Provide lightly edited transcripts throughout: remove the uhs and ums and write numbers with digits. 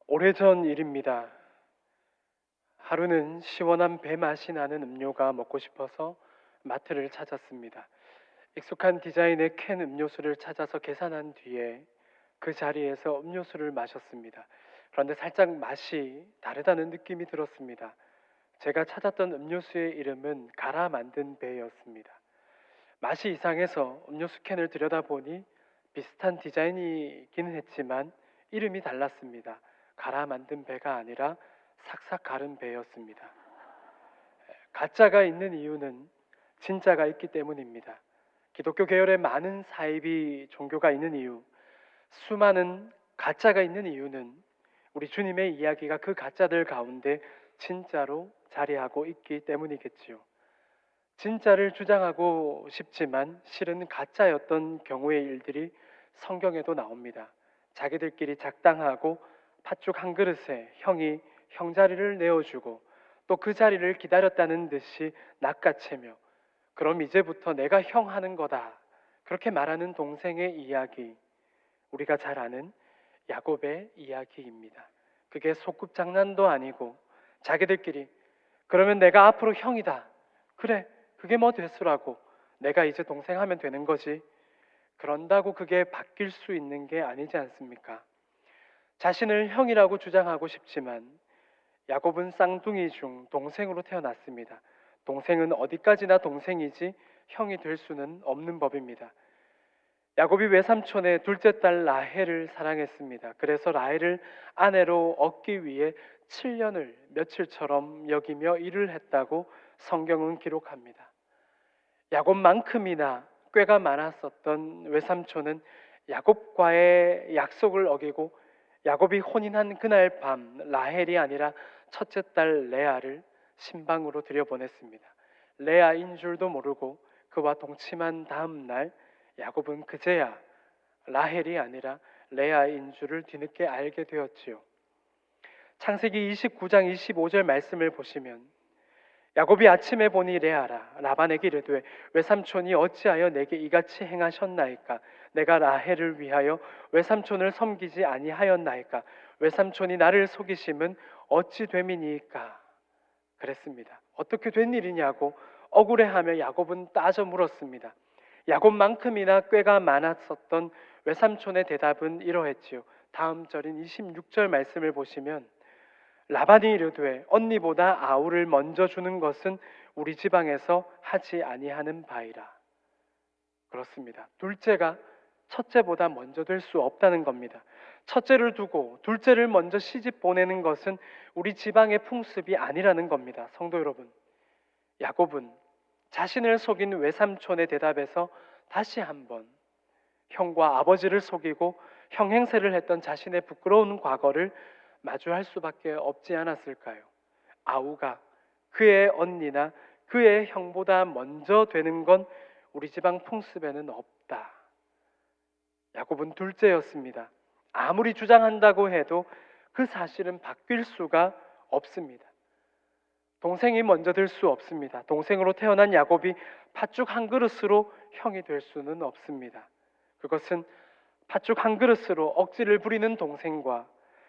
오래전 일입니다. 하루는 시원한 배 맛이 나는 음료가 먹고 싶어서 마트를 찾았습니다. 익숙한 디자인의 캔 음료수를 찾아서 계산한 뒤에 그 자리에서 음료수를 마셨습니다. 그런데 살짝 맛이 다르다는 느낌이 들었습니다. 제가 찾았던 음료수의 이름은 갈아 만든 배였습니다. 맛이 이상해서 음료수 캔을 들여다보니 비슷한 디자인이긴 했지만 이름이 달랐습니다. 갈아 만든 배가 아니라 삭삭 갈은 배였습니다. 가짜가 있는 이유는 진짜가 있기 때문입니다. 기독교 계열에 많은 사이비 종교가 있는 이유, 수많은 가짜가 있는 이유는 우리 주님의 이야기가 그 가짜들 가운데 진짜로 자리하고 있기 때문이겠지요. 진짜를 주장하고 싶지만 실은 가짜였던 경우의 일들이 성경에도 나옵니다. 자기들끼리 작당하고 팥죽 한 그릇에 형이 형자리를 내어주고 또 그 자리를 기다렸다는 듯이 낚아채며 그럼 이제부터 내가 형 하는 거다. 그렇게 말하는 동생의 이야기, 우리가 잘 아는 야곱의 이야기입니다. 그게 소꿉장난도 아니고 자기들끼리 그러면 내가 앞으로 형이다. 그래, 그게 뭐 됐으라고. 내가 이제 동생 하면 되는 거지. 그런다고 그게 바뀔 수 있는 게 아니지 않습니까? 자신을 형이라고 주장하고 싶지만 야곱은 쌍둥이 중 동생으로 태어났습니다. 동생은 어디까지나 동생이지 형이 될 수는 없는 법입니다. 야곱이 외삼촌의 둘째 딸 라헬을 사랑했습니다. 그래서 라헬을 아내로 얻기 위해 7년을 며칠처럼 여기며 일을 했다고 성경은 기록합니다. 야곱만큼이나 꾀가 많았었던 외삼촌은 야곱과의 약속을 어기고 야곱이 혼인한 그날 밤 라헬이 아니라 첫째 딸 레아를 신방으로 들여보냈습니다. 레아인 줄도 모르고 그와 동침한 다음 날 야곱은 그제야 라헬이 아니라 레아인 줄을 뒤늦게 알게 되었지요. 창세기 29장 25절 말씀을 보시면 야곱이 아침에 보니 레아라 라반에게 이르되 외삼촌이 어찌하여 내게 이같이 행하셨나이까 내가 라헬을 위하여 외삼촌을 섬기지 아니하였나이까 외삼촌이 나를 속이심은 어찌 됨이니까 그랬습니다. 어떻게 된 일이냐고 억울해하며 야곱은 따져 물었습니다. 야곱만큼이나 꾀가 많았었던 외삼촌의 대답은 이러했지요. 다음 절인 26절 말씀을 보시면 라반이 이르되 언니보다 아우를 먼저 주는 것은 우리 지방에서 하지 아니하는 바이라. 그렇습니다. 둘째가 첫째보다 먼저 될 수 없다는 겁니다. 첫째를 두고 둘째를 먼저 시집 보내는 것은 우리 지방의 풍습이 아니라는 겁니다. 성도 여러분, 야곱은 자신을 속인 외삼촌의 대답에서 다시 한번 형과 아버지를 속이고 형행세를 했던 자신의 부끄러운 과거를 마주할 수밖에 없지 않았을까요? 아우가 그의 언니나 그의 형보다 먼저 되는 건 우리 지방 풍습에는 없다. 야곱은 둘째였습니다. 아무리 주장한다고 해도 그 사실은 바뀔 수가 없습니다. 동생이 먼저 될 수 없습니다. 동생으로 태어난 야곱이 팥죽 한 그릇으로 형이 될 수는 없습니다. 그것은 팥죽 한 그릇으로 억지를 부리는 동생과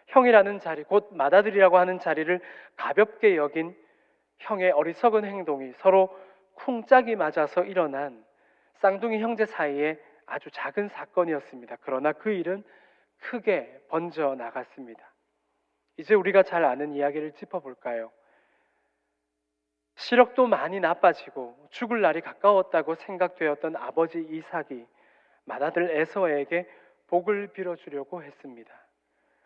형이라는 자리, 곧 맏아들이라고 하는 자리를 가볍게 여긴 형의 어리석은 행동이 서로 쿵짝이 맞아서 일어난 쌍둥이 형제 사이에 아주 작은 사건이었습니다. 그러나 그 일은 크게 번져 나갔습니다. 이제 우리가 잘 아는 이야기를 짚어볼까요? 시력도 많이 나빠지고 죽을 날이 가까웠다고 생각되었던 아버지 이삭이 맏아들 에서에게 복을 빌어주려고 했습니다.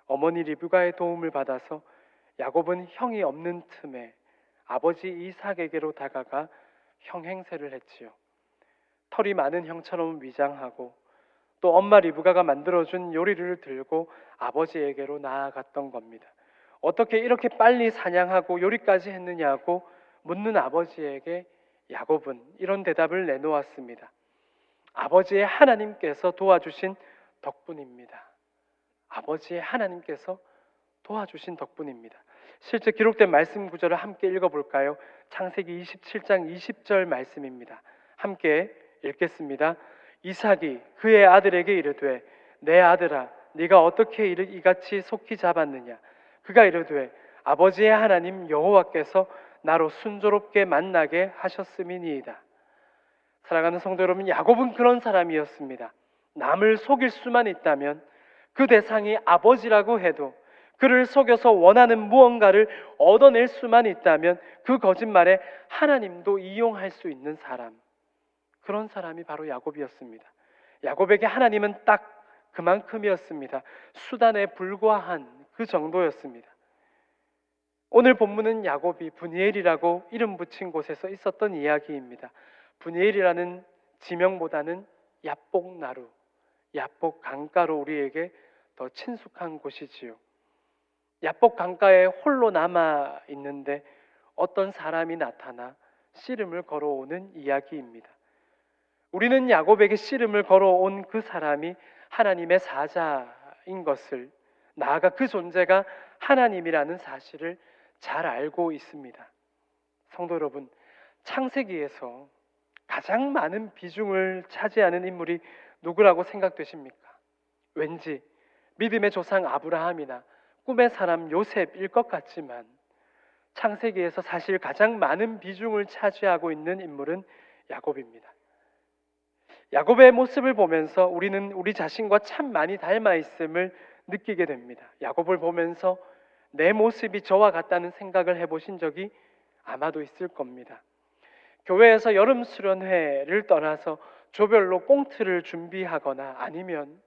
어머니 리브가의 도움을 받아서 야곱은 형이 없는 틈에 아버지 이삭에게로 다가가 형행세를 했지요. 털이 많은 형처럼 위장하고 또 엄마 리브가가 만들어준 요리를 들고 아버지에게로 나아갔던 겁니다. 어떻게 이렇게 빨리 사냥하고 요리까지 했느냐고 묻는 아버지에게 야곱은 이런 대답을 내놓았습니다. 아버지의 하나님께서 도와주신 덕분입니다. 아버지의 하나님께서 도와주신 덕분입니다. 실제 기록된 말씀 구절을 함께 읽어볼까요? 창세기 27장 20절 말씀입니다. 함께 읽겠습니다. 이삭이 그의 아들에게 이르되 내 아들아 네가 어떻게 이같이 속히 잡았느냐 그가 이르되 아버지의 하나님 여호와께서 나로 순조롭게 만나게 하셨음이니이다. 사랑하는 성도 여러분, 야곱은 그런 사람이었습니다. 남을 속일 수만 있다면, 그 대상이 아버지라고 해도 그를 속여서 원하는 무언가를 얻어낼 수만 있다면 그 거짓말에 하나님도 이용할 수 있는 사람, 그런 사람이 바로 야곱이었습니다. 야곱에게 하나님은 딱 그만큼이었습니다. 수단에 불과한 그 정도였습니다. 오늘 본문은 야곱이 브니엘이라고 이름 붙인 곳에서 있었던 이야기입니다. 브니엘이라는 지명보다는 야복나루, 야복 강가로 우리에게 더 친숙한 곳이지요. 야복 강가에 홀로 남아 있는데 어떤 사람이 나타나 씨름을 걸어오는 이야기입니다. 우리는 야곱에게 씨름을 걸어온 그 사람이 하나님의 사자인 것을, 나아가 그 존재가 하나님이라는 사실을 잘 알고 있습니다. 성도 여러분, 창세기에서 가장 많은 비중을 차지하는 인물이 누구라고 생각되십니까? 왠지 믿음의 조상 아브라함이나 꿈의 사람 요셉일 것 같지만 창세기에서 사실 가장 많은 비중을 차지하고 있는 인물은 야곱입니다. 야곱의 모습을 보면서 우리는 우리 자신과 참 많이 닮아 있음을 느끼게 됩니다. 야곱을 보면서 내 모습이 저와 같다는 생각을 해보신 적이 아마도 있을 겁니다. 교회에서 여름 수련회를 떠나서 조별로 꽁트를 준비하거나 아니면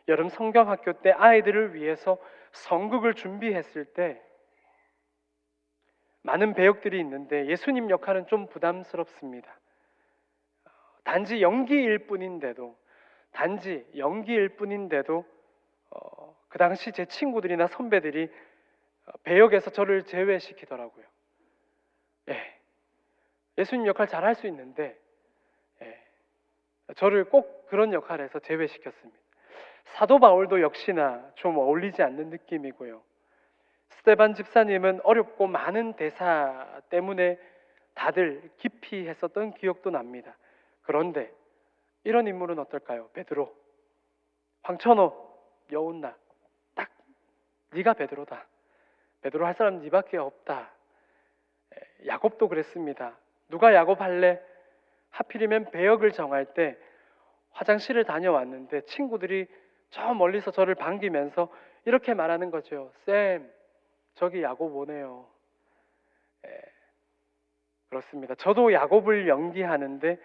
여름 성경학교 때 아이들을 위해서 성극을 준비했을 때 많은 배역들이 있는데 예수님 역할은 좀 부담스럽습니다. 단지 연기일 뿐인데도 그 당시 제 친구들이나 선배들이 배역에서 저를 제외시키더라고요. 예수님 역할 잘할 수 있는데 저를 꼭 그런 역할에서 제외시켰습니다. 사도 바울도 역시나 좀 어울리지 않는 느낌이고요. 스데반 집사님은 어렵고 많은 대사 때문에 다들 기피했었던 기억도 납니다. 그런데 이런 인물은 어떨까요? 베드로, 황천호, 여운나, 딱 네가 베드로다. 베드로 할 사람 네밖에 없다. 야곱도 그랬습니다. 누가 야곱 할래? 하필이면 배역을 정할 때 화장실을 다녀왔는데 친구들이 저 멀리서 저를 반기면서 이렇게 말하는 거죠. 쌤, 저기 야곱 오네요. 그렇습니다. 저도 야곱을 연기하는데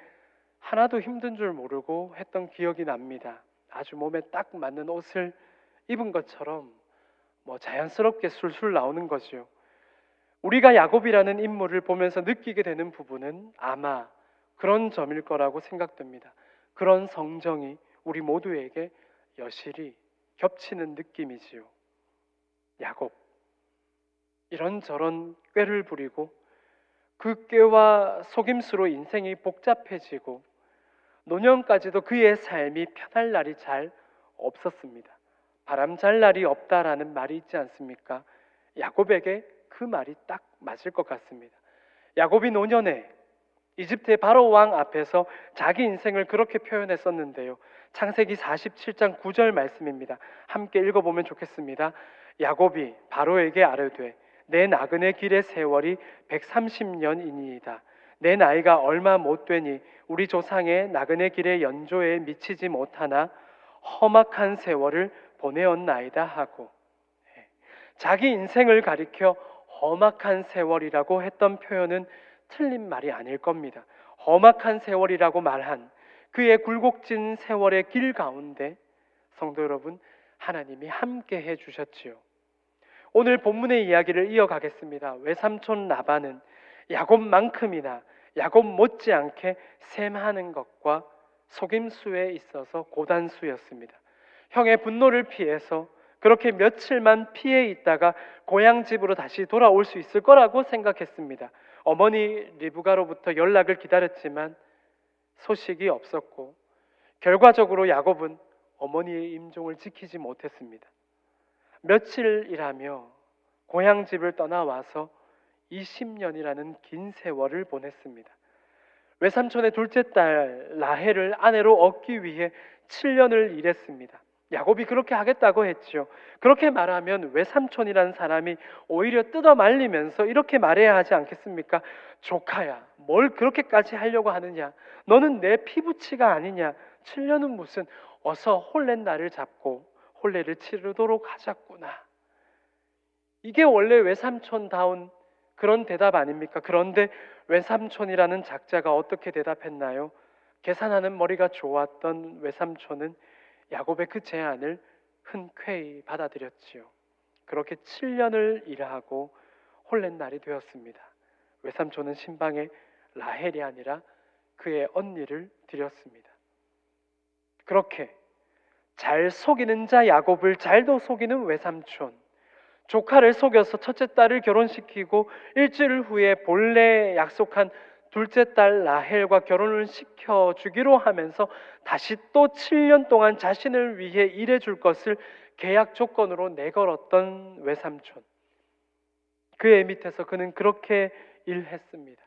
하나도 힘든 줄 모르고 했던 기억이 납니다. 아주 몸에 딱 맞는 옷을 입은 것처럼 자연스럽게 술술 나오는 거죠. 우리가 야곱이라는 인물을 보면서 느끼게 되는 부분은 아마 그런 점일 거라고 생각됩니다. 그런 성정이 우리 모두에게 여실히 겹치는 느낌이지요. 야곱, 이런저런 꾀를 부리고 그 꾀와 속임수로 인생이 복잡해지고 노년까지도 그의 삶이 편할 날이 잘 없었습니다. 바람 잘 날이 없다라는 말이 있지 않습니까? 야곱에게 그 말이 딱 맞을 것 같습니다. 야곱이 노년에 이집트의 바로 왕 앞에서 자기 인생을 그렇게 표현했었는데요. 창세기 47장 9절 말씀입니다. 함께 읽어보면 좋겠습니다. 야곱이 바로에게 아뢰되 내 나그네 길의 세월이 130년이니이다. 내 나이가 얼마 못 되니 우리 조상의 나그네 길의 연조에 미치지 못하나 험악한 세월을 보내었나이다 하고, 자기 인생을 가리켜 험악한 세월이라고 했던 표현은 틀린 말이 아닐 겁니다. 험악한 세월이라고 말한 그의 굴곡진 세월의 길 가운데 성도 여러분, 하나님이 함께 해주셨지요. 오늘 본문의 이야기를 이어가겠습니다. 외삼촌 라반은 야곱만큼이나 야곱 못지않게 셈하는 것과 속임수에 있어서 고단수였습니다. 형의 분노를 피해서 그렇게 며칠만 피해 있다가 고향 집으로 다시 돌아올 수 있을 거라고 생각했습니다. 어머니 리브가로부터 연락을 기다렸지만 소식이 없었고 결과적으로 야곱은 어머니의 임종을 지키지 못했습니다. 며칠이라며 고향 집을 떠나와서 20년이라는 긴 세월을 보냈습니다. 외삼촌의 둘째 딸 라헬을 아내로 얻기 위해 7년을 일했습니다. 야곱이 그렇게 하겠다고 했지요. 그렇게 말하면 외삼촌이라는 사람이 오히려 뜯어 말리면서 이렇게 말해야 하지 않겠습니까? 조카야, 뭘 그렇게까지 하려고 하느냐? 너는 내 피부치가 아니냐? 7년은 무슨, 어서 홀렛 날을 잡고 혼례를 치르도록 하자꾸나. 이게 원래 외삼촌다운 그런 대답 아닙니까? 그런데 외삼촌이라는 작자가 어떻게 대답했나요? 계산하는 머리가 좋았던 외삼촌은 야곱의 그 제안을 흔쾌히 받아들였지요. 그렇게 7년을 일하고 홀렛 날이 되었습니다. 외삼촌은 신방에 라헬이 아니라 그의 언니를 드렸습니다. 그렇게 잘 속이는 자 야곱을 잘도 속이는 외삼촌, 조카를 속여서 첫째 딸을 결혼시키고 일주일 후에 본래 약속한 둘째 딸 라헬과 결혼을 시켜주기로 하면서 다시 또 7년 동안 자신을 위해 일해줄 것을 계약 조건으로 내걸었던 외삼촌. 그의 밑에서 그는 그렇게 일했습니다.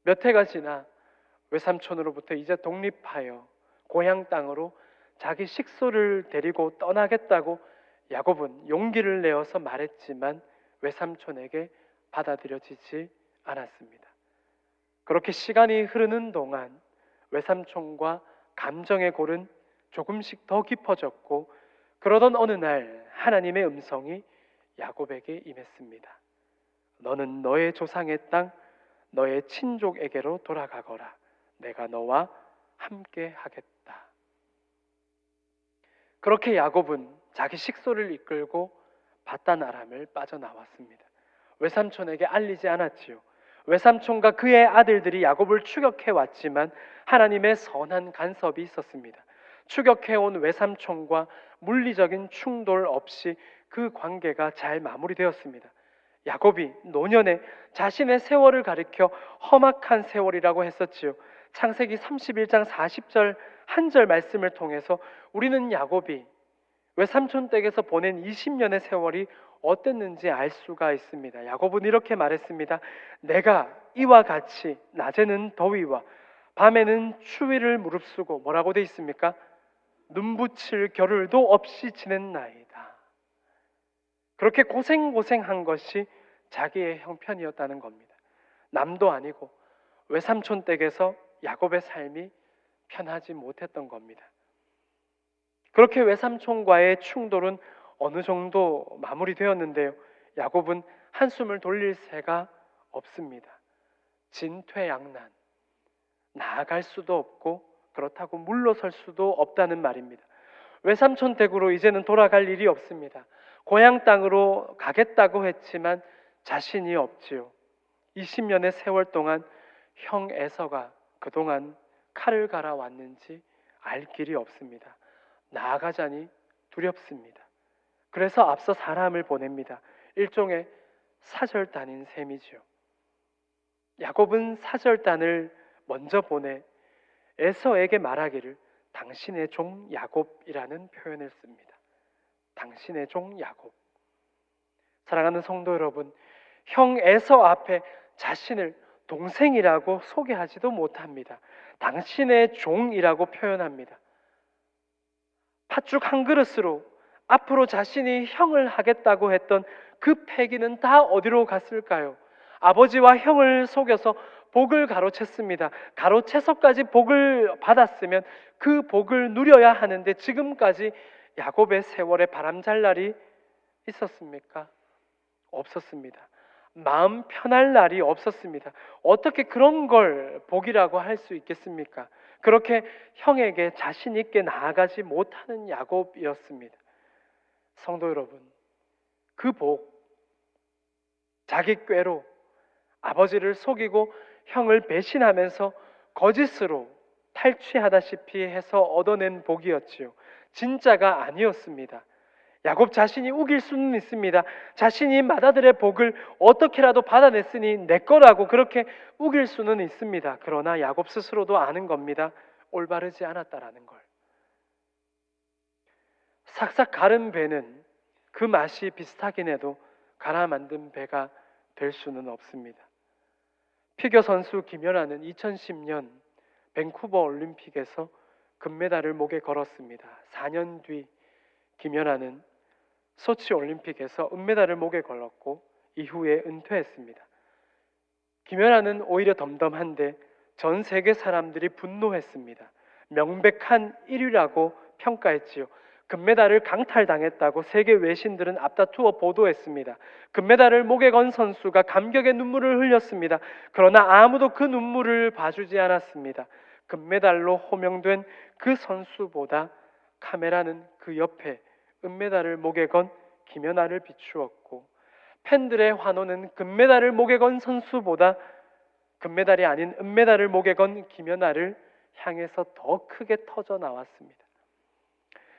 몇 해가 지나 외삼촌으로부터 이제 독립하여 고향 땅으로 자기 식소를 데리고 떠나겠다고 야곱은 용기를 내어서 말했지만 외삼촌에게 받아들여지지 않았습니다. 그렇게 시간이 흐르는 동안 외삼촌과 감정의 골은 조금씩 더 깊어졌고, 그러던 어느 날 하나님의 음성이 야곱에게 임했습니다. 너는 너의 조상의 땅, 너의 친족에게로 돌아가거라. 내가 너와 함께 하겠다. 그렇게 야곱은 자기 식소를 이끌고 바단 아람을 빠져나왔습니다. 외삼촌에게 알리지 않았지요. 외삼촌과 그의 아들들이 야곱을 추격해 왔지만 하나님의 선한 간섭이 있었습니다. 추격해온 외삼촌과 물리적인 충돌 없이 그 관계가 잘 마무리되었습니다. 야곱이 노년에 자신의 세월을 가리켜 험악한 세월이라고 했었지요. 창세기 31장 40절 한 절 말씀을 통해서 우리는 야곱이 외삼촌 댁에서 보낸 20년의 세월이 어땠는지 알 수가 있습니다. 야곱은 이렇게 말했습니다. 내가 이와 같이 낮에는 더위와 밤에는 추위를 무릅쓰고 뭐라고 돼 있습니까? 눈붙일 겨를도 없이 지냈나이다. 그렇게 고생한 것이 자기의 형편이었다는 겁니다. 남도 아니고 외삼촌 댁에서 야곱의 삶이 편하지 못했던 겁니다. 그렇게 외삼촌과의 충돌은 어느 정도 마무리되었는데요. 야곱은 한숨을 돌릴 새가 없습니다. 진퇴양난, 나아갈 수도 없고 그렇다고 물러설 수도 없다는 말입니다. 외삼촌 댁으로 이제는 돌아갈 일이 없습니다. 고향 땅으로 가겠다고 했지만 자신이 없지요. 20년의 세월 동안 형 에서가 그동안 칼을 갈아왔는지 알 길이 없습니다. 나아가자니 두렵습니다. 그래서 앞서 사람을 보냅니다. 일종의 사절단인 셈이지요. 야곱은 사절단을 먼저 보내 에서에게 말하기를 당신의 종 야곱이라는 표현을 씁니다. 당신의 종 야곱. 사랑하는 성도 여러분, 형 에서 앞에 자신을 동생이라고 소개하지도 못합니다. 당신의 종이라고 표현합니다. 팥죽 한 그릇으로 앞으로 자신이 형을 하겠다고 했던 그 패기는 다 어디로 갔을까요? 아버지와 형을 속여서 복을 가로챘습니다. 가로채서까지 복을 받았으면 그 복을 누려야 하는데 지금까지 야곱의 세월에 바람잘 날이 있었습니까? 없었습니다. 마음 편할 날이 없었습니다. 어떻게 그런 걸 복이라고 할 수 있겠습니까? 그렇게 형에게 자신 있게 나아가지 못하는 야곱이었습니다. 성도 여러분, 그 복, 자기 꾀로 아버지를 속이고 형을 배신하면서 거짓으로 탈취하다시피 해서 얻어낸 복이었지요. 진짜가 아니었습니다. 야곱 자신이 우길 수는 있습니다. 자신이 맏아들의 복을 어떻게라도 받아냈으니 내 거라고 그렇게 우길 수는 있습니다. 그러나 야곱 스스로도 아는 겁니다. 올바르지 않았다라는 걸. 싹싹 가른 배는 그 맛이 비슷하긴 해도 갈아 만든 배가 될 수는 없습니다. 피겨 선수 김연아는 2010년 밴쿠버 올림픽에서 금메달을 목에 걸었습니다. 4년 뒤 김연아는 소치 올림픽에서 은메달을 목에 걸었고 이후에 은퇴했습니다. 김연아는 오히려 덤덤한데 전 세계 사람들이 분노했습니다. 명백한 1위라고 평가했지요. 금메달을 강탈당했다고 세계 외신들은 앞다투어 보도했습니다. 금메달을 목에 건 선수가 감격의 눈물을 흘렸습니다. 그러나 아무도 그 눈물을 봐주지 않았습니다. 금메달로 호명된 그 선수보다 카메라는 그 옆에 은메달을 목에 건 김연아를 비추었고, 팬들의 환호는 금메달을 목에 건 선수보다 금메달이 아닌 은메달을 목에 건 김연아를 향해서 더 크게 터져 나왔습니다.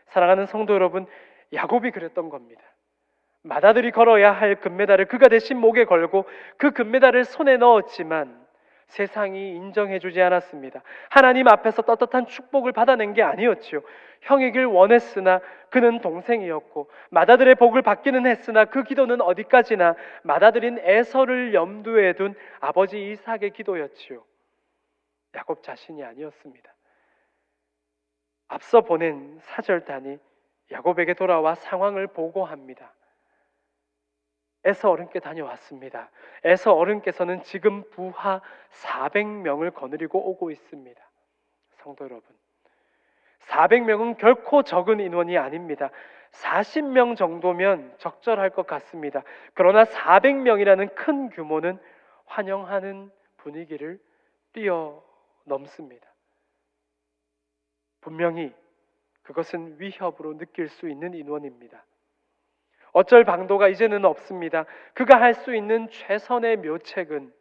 사랑하는 성도 여러분, 야곱이 그랬던 겁니다. 맏아들이 걸어야 할 금메달을 그가 대신 목에 걸고 그 금메달을 손에 넣었지만 세상이 인정해주지 않았습니다. 하나님 앞에서 떳떳한 축복을 받아낸 게 아니었지요. 형이길 원했으나 그는 동생이었고, 맏아들의 복을 받기는 했으나 그 기도는 어디까지나 맏아들인 에서를 염두에 둔 아버지 이삭의 기도였지요. 야곱 자신이 아니었습니다. 앞서 보낸 사절단이 야곱에게 돌아와 상황을 보고합니다. 에서 어른께 다녀왔습니다. 에서 어른께서는 지금 부하 400명을 거느리고 오고 있습니다. 성도 여러분, 400명은 결코 적은 인원이 아닙니다. 40명 정도면 적절할 것 같습니다. 그러나 400명이라는 큰 규모는 환영하는 분위기를 뛰어넘습니다. 분명히 그것은 위협으로 느낄 수 있는 인원입니다. 어쩔 방도가 이제는 없습니다. 그가 할 수 있는 최선의 묘책은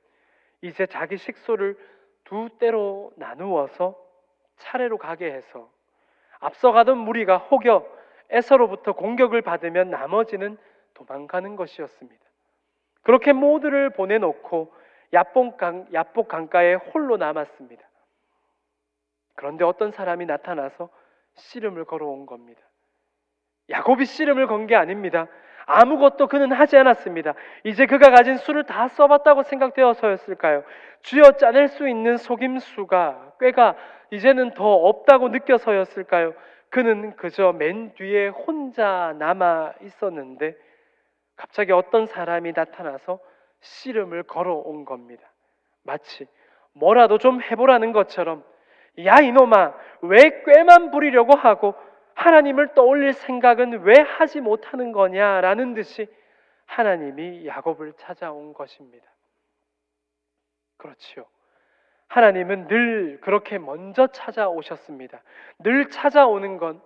이제 자기 식소를 두 때로 나누어서 차례로 가게 해서 앞서가던 무리가 혹여 에서로부터 공격을 받으면 나머지는 도망가는 것이었습니다. 그렇게 모두를 보내놓고 야복 강가에 홀로 남았습니다. 그런데 어떤 사람이 나타나서 씨름을 걸어온 겁니다. 야곱이 씨름을 건 게 아닙니다. 아무것도 그는 하지 않았습니다. 이제 그가 가진 수를 다 써봤다고 생각되어서였을까요? 쥐어 짜낼 수 있는 속임수가, 꾀가 이제는 더 없다고 느껴서였을까요? 그는 그저 맨 뒤에 혼자 남아 있었는데 갑자기 어떤 사람이 나타나서 씨름을 걸어온 겁니다. 마치 뭐라도 좀 해보라는 것처럼, 야 이놈아, 왜 꾀만 부리려고 하고 하나님을 떠올릴 생각은 왜 하지 못하는 거냐라는 듯이 하나님이 야곱을 찾아온 것입니다. 그렇지요. 하나님은 늘 그렇게 먼저 찾아오셨습니다. 늘 찾아오는 건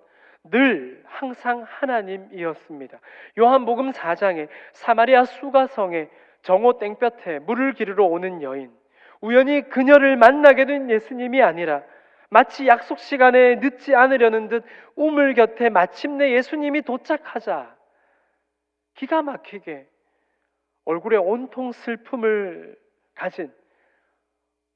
늘 항상 하나님이었습니다. 요한복음 4장에 사마리아 수가성에 정오 땡볕에 물을 기르러 오는 여인, 우연히 그녀를 만나게 된 예수님이 아니라 마치 약속 시간에 늦지 않으려는 듯 우물 곁에 마침내 예수님이 도착하자 기가 막히게 얼굴에 온통 슬픔을 가진,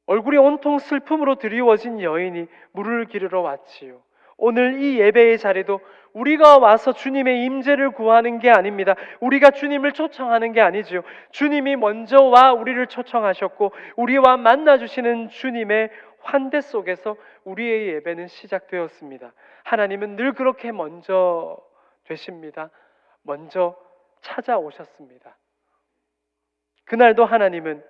얼굴이 온통 슬픔으로 드리워진 여인이 물을 기르러 왔지요. 오늘 이 예배의 자리도 우리가 와서 주님의 임재를 구하는 게 아닙니다. 우리가 주님을 초청하는 게 아니지요. 주님이 먼저 와 우리를 초청하셨고 우리와 만나주시는 주님의 환대 속에서 우리의 예배는 시작되었습니다. 하나님은 늘 그렇게 먼저 되십니다. 먼저 찾아오셨습니다. 그날도 하나님은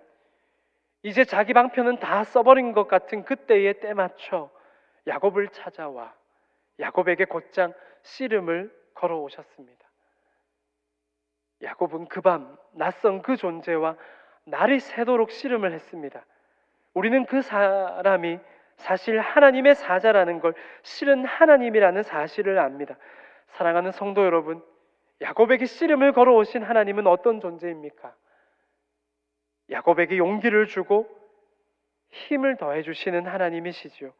이제 자기 방편은 다 써버린 것 같은 그때에 때맞춰 야곱을 찾아와 야곱에게 곧장 씨름을 걸어오셨습니다. 야곱은 그 밤 낯선 그 존재와 날이 새도록 씨름을 했습니다. 우리는 그 사람이 사실 하나님의 사자라는 걸, 실은 하나님이라는 사실을 압니다. 사랑하는 성도 여러분, 야곱에게 씨름을 걸어오신 하나님은 어떤 존재입니까? 야곱에게 용기를 주고 힘을 더해주시는 하나님이시지요.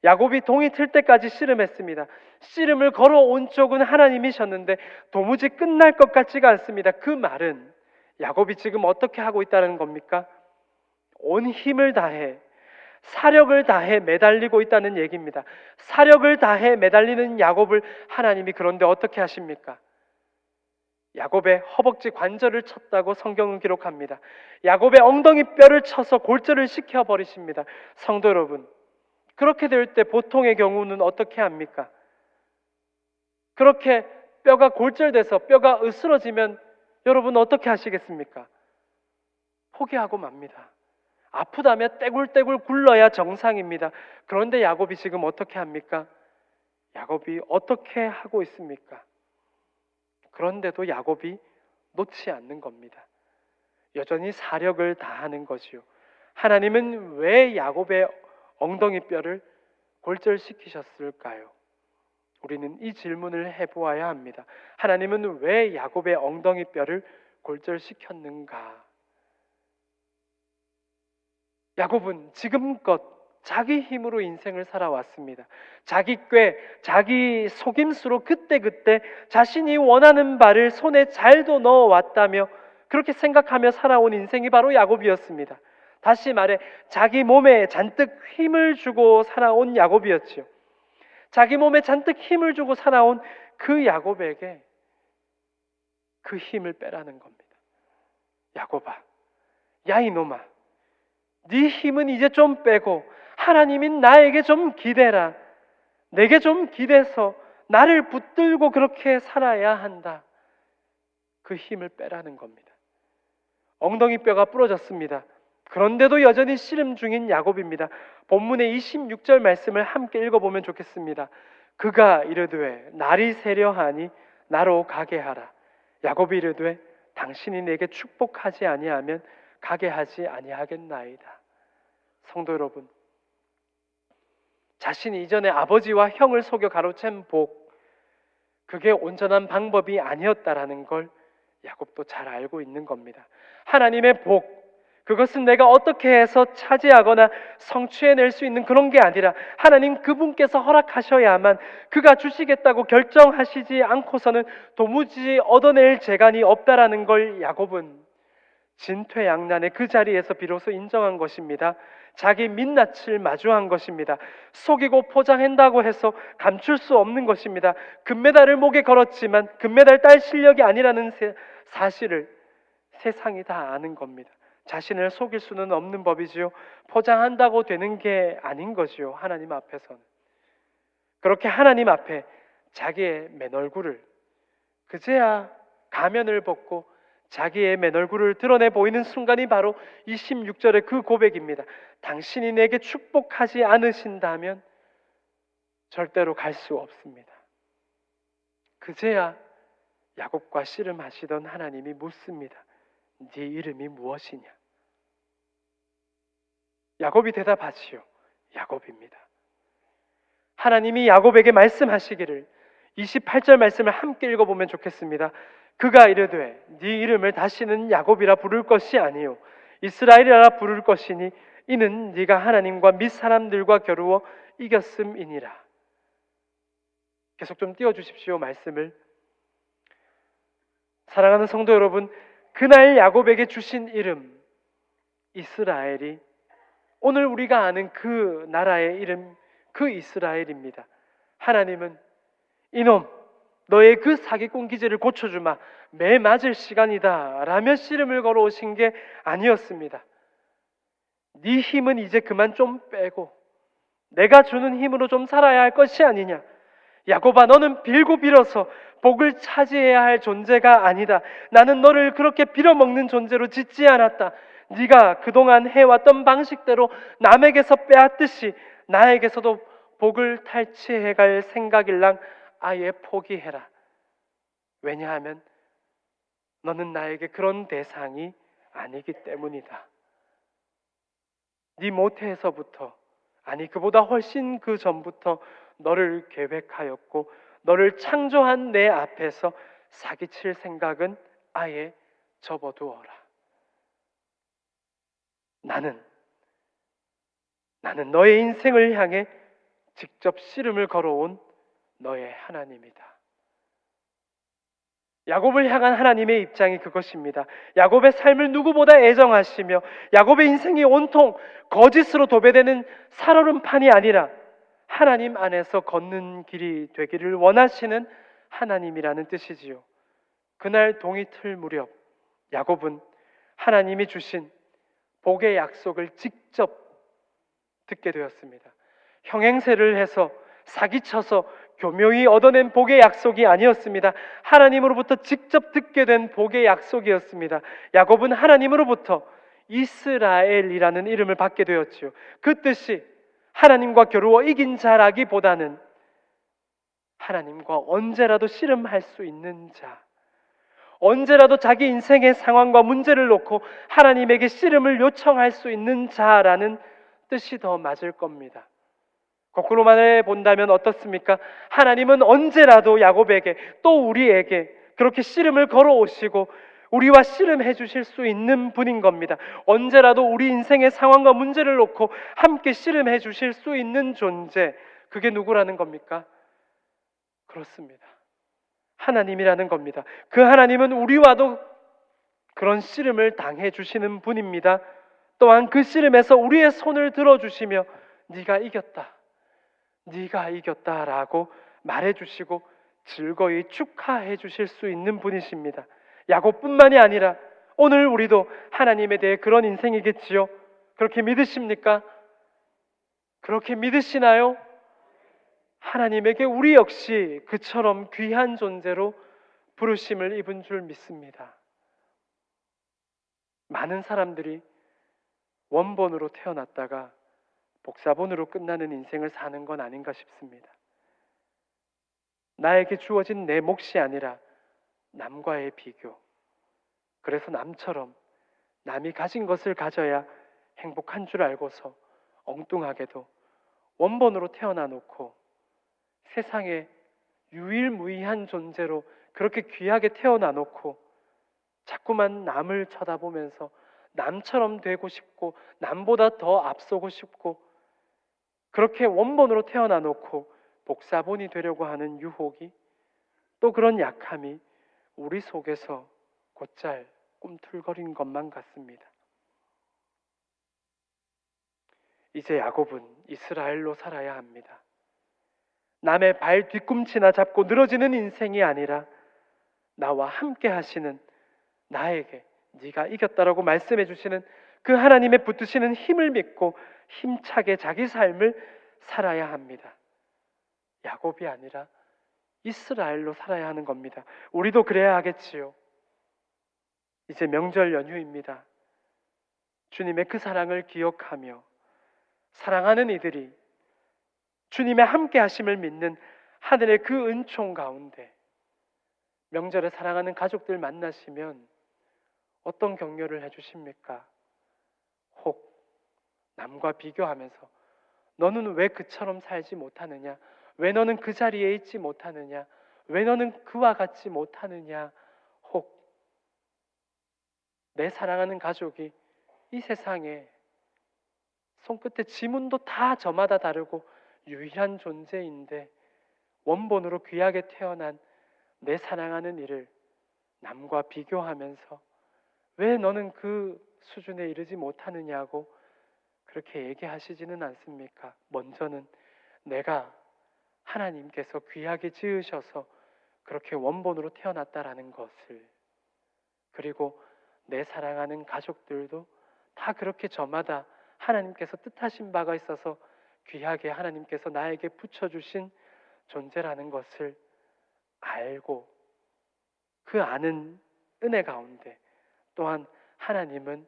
야곱이 동이 틀 때까지 씨름했습니다. 씨름을 걸어온 쪽은 하나님이셨는데 도무지 끝날 것 같지가 않습니다. 그 말은 야곱이 지금 어떻게 하고 있다는 겁니까? 온 힘을 다해, 사력을 다해 매달리고 있다는 얘기입니다. 사력을 다해 매달리는 야곱을 하나님이 그런데 어떻게 하십니까? 야곱의 허벅지 관절을 쳤다고 성경은 기록합니다. 야곱의 엉덩이 뼈를 쳐서 골절을 시켜버리십니다. 성도 여러분, 그렇게 될 때 보통의 경우는 어떻게 합니까? 그렇게 뼈가 골절돼서 뼈가 으스러지면 여러분 어떻게 하시겠습니까? 포기하고 맙니다. 아프다면 떼굴떼굴 굴러야 정상입니다. 그런데 야곱이 지금 어떻게 합니까? 야곱이 어떻게 하고 있습니까? 그런데도 야곱이 놓지 않는 겁니다. 여전히 사력을 다하는 거지요. 하나님은 왜 야곱의 엉덩이 뼈를 골절시키셨을까요? 우리는 이 질문을 해보아야 합니다. 하나님은 왜 야곱의 엉덩이 뼈를 골절시켰는가? 야곱은 지금껏 자기 힘으로 인생을 살아왔습니다. 자기 꾀, 자기 속임수로 그때그때 자신이 원하는 바를 손에 잘도 넣어왔다며 그렇게 생각하며 살아온 인생이 바로 야곱이었습니다. 다시 말해 자기 몸에 잔뜩 힘을 주고 살아온 야곱이었죠. 자기 몸에 잔뜩 힘을 주고 살아온 그 야곱에게 그 힘을 빼라는 겁니다. 야곱아, 야 이놈아, 네 힘은 이제 좀 빼고 하나님이 나에게 좀 기대라. 내게 좀 기대서 나를 붙들고 그렇게 살아야 한다. 그 힘을 빼라는 겁니다. 엉덩이 뼈가 부러졌습니다. 그런데도 여전히 씨름 중인 야곱입니다. 본문의 26절 말씀을 함께 읽어보면 좋겠습니다. 그가 이르되 날이 새려하니 나로 가게 하라. 야곱이 이르되 당신이 내게 축복하지 아니하면 가게 하지 아니하겠나이다. 성도 여러분, 자신이 이전에 아버지와 형을 속여 가로챈 복, 그게 온전한 방법이 아니었다라는 걸 야곱도 잘 알고 있는 겁니다. 하나님의 복, 그것은 내가 어떻게 해서 차지하거나 성취해낼 수 있는 그런 게 아니라 하나님 그분께서 허락하셔야만, 그가 주시겠다고 결정하시지 않고서는 도무지 얻어낼 재간이 없다라는 걸 야곱은 진퇴양난의 그 자리에서 비로소 인정한 것입니다. 자기 민낯을 마주한 것입니다. 속이고 포장한다고 해서 감출 수 없는 것입니다. 금메달을 목에 걸었지만 금메달 딸 실력이 아니라는 사실을 세상이 다 아는 겁니다. 자신을 속일 수는 없는 법이지요. 포장한다고 되는 게 아닌 거지요. 하나님 앞에서는. 그렇게 하나님 앞에 자기의 맨 얼굴을, 그제야 가면을 벗고 자기의 맨 얼굴을 드러내 보이는 순간이 바로 26절의 그 고백입니다. 당신이 내게 축복하지 않으신다면 절대로 갈 수 없습니다. 그제야 야곱과 씨름하시던 하나님이 묻습니다. 네 이름이 무엇이냐? 야곱이 대답하지요. 야곱입니다. 하나님이 야곱에게 말씀하시기를, 28절 말씀을 함께 읽어보면 좋겠습니다. 그가 이르되 네 이름을 다시는 야곱이라 부를 것이 아니요 이스라엘이라 부를 것이니 이는 네가 하나님과 및 사람들과 겨루어 이겼음이니라. 계속 좀 띄워주십시오. 말씀을. 사랑하는 성도 여러분, 그날 야곱에게 주신 이름 이스라엘이 오늘 우리가 아는 그 나라의 이름, 그 이스라엘입니다. 하나님은 이놈, 너의 그 사기꾼 기질을 고쳐주마, 매 맞을 시간이다 라며 씨름을 걸어오신 게 아니었습니다. 네 힘은 이제 그만 좀 빼고 내가 주는 힘으로 좀 살아야 할 것이 아니냐. 야곱아, 너는 빌고 빌어서 복을 차지해야 할 존재가 아니다. 나는 너를 그렇게 빌어먹는 존재로 짓지 않았다. 네가 그동안 해왔던 방식대로 남에게서 빼앗듯이 나에게서도 복을 탈취해갈 생각일랑 아예 포기해라. 왜냐하면 너는 나에게 그런 대상이 아니기 때문이다. 네 모태에서부터, 아니 그보다 훨씬 그 전부터 너를 계획하였고 너를 창조한 내 앞에서 사기칠 생각은 아예 접어두어라. 나는 너의 인생을 향해 직접 씨름을 걸어온 너의 하나님이다. 야곱을 향한 하나님의 입장이 그것입니다. 야곱의 삶을 누구보다 애정하시며 야곱의 인생이 온통 거짓으로 도배되는 살얼음판이 아니라 하나님 안에서 걷는 길이 되기를 원하시는 하나님이라는 뜻이지요. 그날 동이틀 무렵 야곱은 하나님이 주신 복의 약속을 직접 듣게 되었습니다. 형행세를 해서 사기쳐서 교묘히 얻어낸 복의 약속이 아니었습니다. 하나님으로부터 직접 듣게 된 복의 약속이었습니다. 야곱은 하나님으로부터 이스라엘이라는 이름을 받게 되었지요. 그 뜻이 하나님과 겨루어 이긴 자라기보다는 하나님과 언제라도 씨름할 수 있는 자, 언제라도 자기 인생의 상황과 문제를 놓고 하나님에게 씨름을 요청할 수 있는 자라는 뜻이 더 맞을 겁니다. 거꾸로 말해 본다면 어떻습니까? 하나님은 언제라도 야곱에게 또 우리에게 그렇게 씨름을 걸어오시고 우리와 씨름해 주실 수 있는 분인 겁니다. 언제라도 우리 인생의 상황과 문제를 놓고 함께 씨름해 주실 수 있는 존재, 그게 누구라는 겁니까? 그렇습니다. 하나님이라는 겁니다. 그 하나님은 우리와도 그런 씨름을 당해 주시는 분입니다. 또한 그 씨름에서 우리의 손을 들어주시며 네가 이겼다, 네가 이겼다라고 말해주시고 즐거이 축하해 주실 수 있는 분이십니다. 야곱뿐만이 아니라 오늘 우리도 하나님에 대해 그런 인생이겠지요. 그렇게 믿으십니까? 그렇게 믿으시나요? 하나님에게 우리 역시 그처럼 귀한 존재로 부르심을 입은 줄 믿습니다. 많은 사람들이 원본으로 태어났다가 복사본으로 끝나는 인생을 사는 건 아닌가 싶습니다. 나에게 주어진 내 몫이 아니라 남과의 비교. 그래서 남처럼 남이 가진 것을 가져야 행복한 줄 알고서 엉뚱하게도 원본으로 태어나 놓고 세상에 유일무이한 존재로 그렇게 귀하게 태어나 놓고 자꾸만 남을 쳐다보면서 남처럼 되고 싶고 남보다 더 앞서고 싶고 그렇게 원본으로 태어나 놓고 복사본이 되려고 하는 유혹이, 또 그런 약함이 우리 속에서 곧잘 꿈틀거린 것만 같습니다. 이제 야곱은 이스라엘로 살아야 합니다. 남의 발 뒤꿈치나 잡고 늘어지는 인생이 아니라 나와 함께 하시는, 나에게 네가 이겼다라고 말씀해 주시는 그 하나님의 붙드시는 힘을 믿고 힘차게 자기 삶을 살아야 합니다. 야곱이 아니라 이스라엘로 살아야 하는 겁니다. 우리도 그래야 하겠지요. 이제 명절 연휴입니다. 주님의 그 사랑을 기억하며 사랑하는 이들이 주님의 함께 하심을 믿는 하늘의 그 은총 가운데 명절에 사랑하는 가족들 만나시면 어떤 격려를 해주십니까? 혹 남과 비교하면서 너는 왜 그처럼 살지 못하느냐? 왜 너는 그 자리에 있지 못하느냐? 왜 너는 그와 같지 못하느냐? 혹 내 사랑하는 가족이 이 세상에 손끝에 지문도 다 저마다 다르고 유일한 존재인데 원본으로 귀하게 태어난 내 사랑하는 이를 남과 비교하면서 왜 너는 그 수준에 이르지 못하느냐고 그렇게 얘기하시지는 않습니까? 먼저는 내가 하나님께서 귀하게 지으셔서 그렇게 원본으로 태어났다라는 것을, 그리고 내 사랑하는 가족들도 다 그렇게 저마다 하나님께서 뜻하신 바가 있어서 귀하게 하나님께서 나에게 붙여주신 존재라는 것을 알고 그 아는 은혜 가운데 또한 하나님은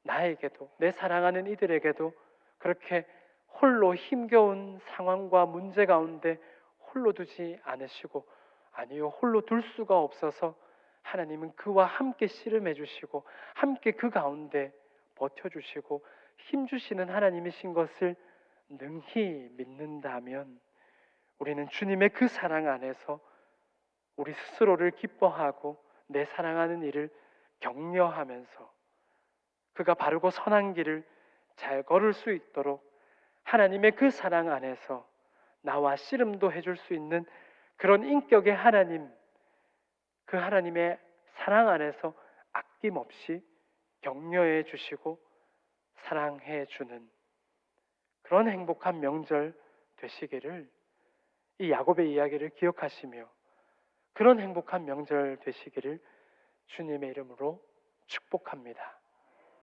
나에게도, 내 사랑하는 이들에게도 그렇게 홀로 힘겨운 상황과 문제 가운데 홀로 두지 않으시고, 아니요, 홀로 둘 수가 없어서 하나님은 그와 함께 씨름해 주시고 함께 그 가운데 버텨주시고 힘주시는 하나님이신 것을 능히 믿는다면 우리는 주님의 그 사랑 안에서 우리 스스로를 기뻐하고 내 사랑하는 이를 격려하면서 그가 바르고 선한 길을 잘 걸을 수 있도록 하나님의 그 사랑 안에서 나와 씨름도 해줄 수 있는 그런 인격의 하나님, 그 하나님의 사랑 안에서 아낌없이 격려해 주시고 사랑해 주는 그런 행복한 명절 되시기를, 이 야곱의 이야기를 기억하시며 그런 행복한 명절 되시기를 주님의 이름으로 축복합니다.